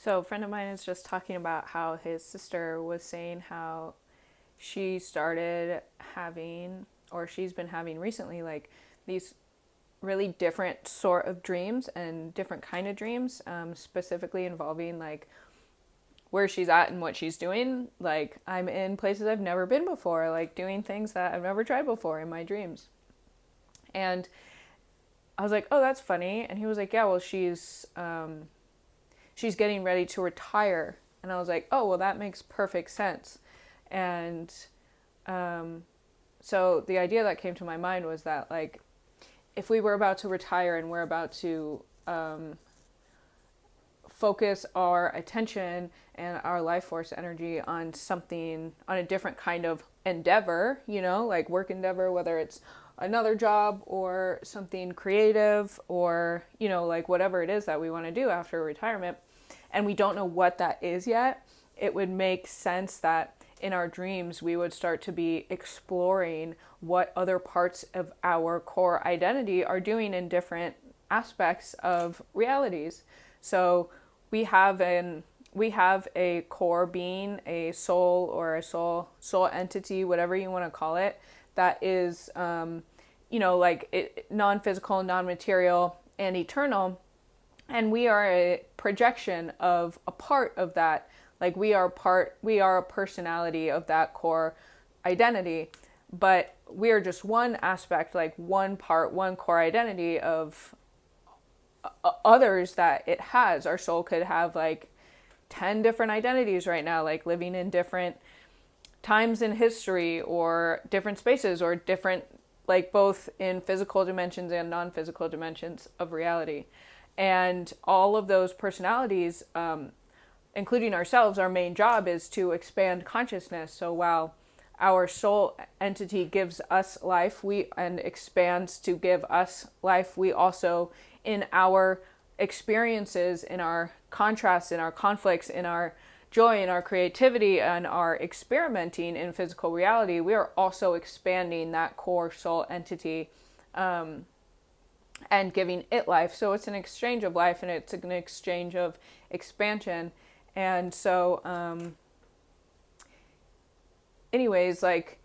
So a friend of mine is just talking about how his sister was saying how she started having, or she's been having recently, like these really different sort of dreams and different kind of dreams, specifically involving like where she's at and what she's doing. Like I'm in places I've never been before, like doing things that I've never tried before in my dreams. And I was like, oh, that's funny. And he was like, yeah, well, she's getting ready to retire. And I was like, oh, well, that makes perfect sense. And um, so the idea that came to my mind was that, like, if we were about to retire and we're about to focus our attention and our life force energy on something, on a different kind of endeavor, like work endeavor, whether it's another job or something creative or, like whatever it is that we want to do after retirement, and we don't know what that is yet, it would make sense that in our dreams we would start to be exploring what other parts of our core identity are doing in different aspects of realities. So we have a core being, a soul or a soul entity, whatever you want to call it, that is non-physical, non-material, and eternal. And we are a projection of a part of that. Like we are a personality of that core identity, but we are just one aspect, like one part, one core identity of others that it has. Our soul could have like 10 different identities right now, like living in different times in history or different spaces or different, like both in physical dimensions and non-physical dimensions of reality. And all of those personalities, including ourselves, our main job is to expand consciousness. So while our soul entity gives us life, and expands to give us life, we also, in our experiences, in our contrasts, in our conflicts, in our joy, in our creativity, and our experimenting in physical reality, we are also expanding that core soul entity, and giving it life. So it's an exchange of life and it's an exchange of expansion. And so, anyways, like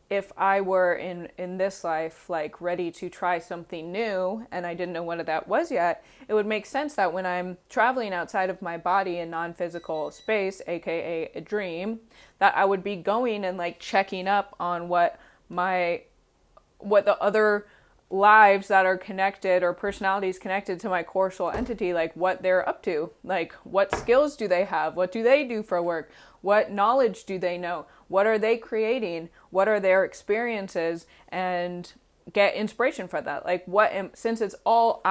if I were in this life, like ready to try something new and I didn't know what that was yet, it would make sense that when I'm traveling outside of my body in non-physical space, aka a dream, that I would be going and like checking up on what the other lives that are connected or personalities connected to my core soul entity, like what they're up to, like what skills do they have, what do they do for work, what knowledge do they know, what are they creating, what are their experiences, and get inspiration for that. Like since it's all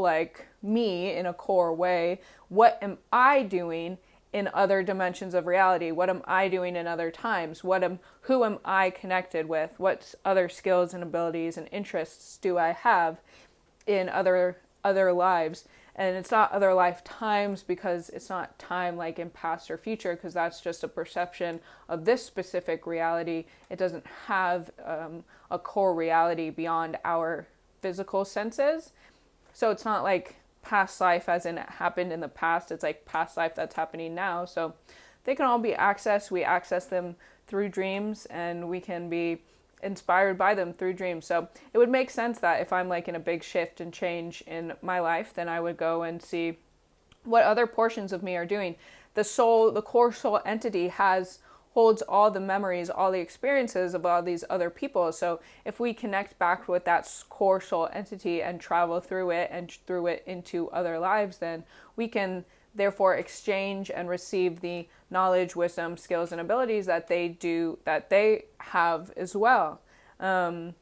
like me in a core way, what am I doing in other dimensions of reality? What am I doing in other times? Who am I connected with? What other skills and abilities and interests do I have in other lives? And it's not other lifetimes because it's not time like in past or future, because that's just a perception of this specific reality. It doesn't have a core reality beyond our physical senses. So it's not like past life as in it happened in the past. It's like past life that's happening now. So they can all be accessed. We access them through dreams and we can be inspired by them through dreams. So it would make sense that if I'm like in a big shift and change in my life, then I would go and see what other portions of me are doing. The core soul entity holds all the memories, all the experiences of all these other people. So if we connect back with that core soul entity and travel through it and through it into other lives, then we can therefore exchange and receive the knowledge, wisdom, skills, and abilities that they have as well. And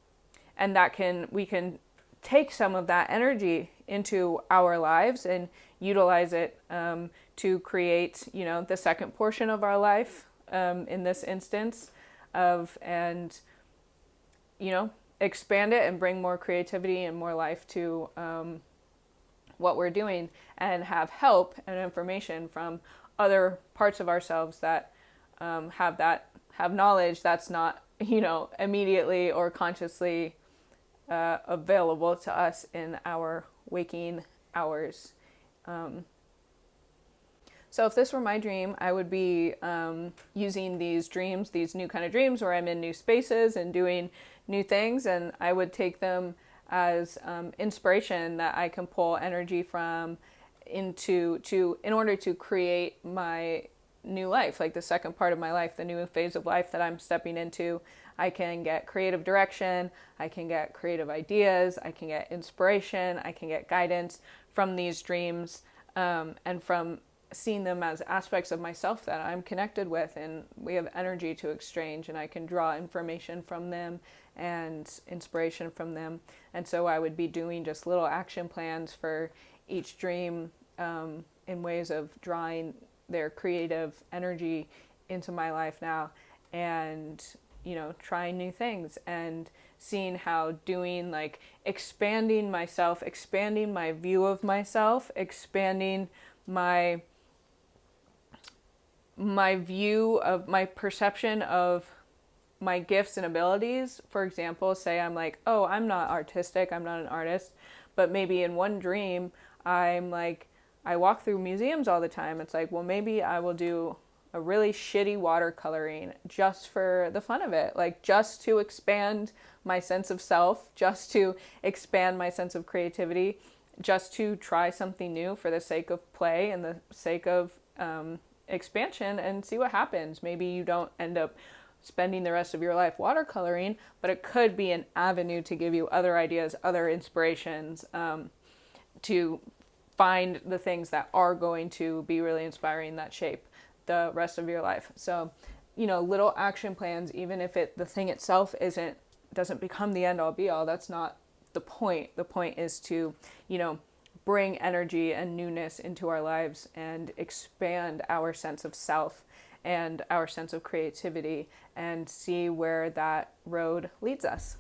we can take some of that energy into our lives and utilize it to create, the second portion of our life, in this instance, and expand it and bring more creativity and more life to what we're doing, and have help and information from other parts of ourselves that have knowledge that's not immediately or consciously available to us in our waking hours. So if this were my dream, I would be using these dreams, these new kind of dreams where I'm in new spaces and doing new things, and I would take them as inspiration that I can pull energy from in order to create my new life, like the second part of my life, the new phase of life that I'm stepping into. I can get creative direction, I can get creative ideas, I can get inspiration, I can get guidance from these dreams, and from seeing them as aspects of myself that I'm connected with, and we have energy to exchange, and I can draw information from them and inspiration from them. And so I would be doing just little action plans for each dream, in ways of drawing their creative energy into my life now, and trying new things and seeing how doing, like, expanding myself, expanding my view of myself, expanding my view of my perception of my gifts and abilities. For example, say I'm like, oh, I'm not artistic, I'm not an artist, but maybe in one dream I'm like, I walk through museums all the time. It's like, well, maybe I will do a really shitty watercoloring just for the fun of it, like just to expand my sense of self, just to expand my sense of creativity, just to try something new for the sake of play and the sake of expansion, and see what happens. Maybe you don't end up spending the rest of your life watercoloring, but it could be an avenue to give you other ideas, other inspirations, to find the things that are going to be really inspiring, that shape the rest of your life. So, little action plans, even if the thing itself doesn't become the end all be all, that's not the point. The point is to, bring energy and newness into our lives and expand our sense of self and our sense of creativity, and see where that road leads us.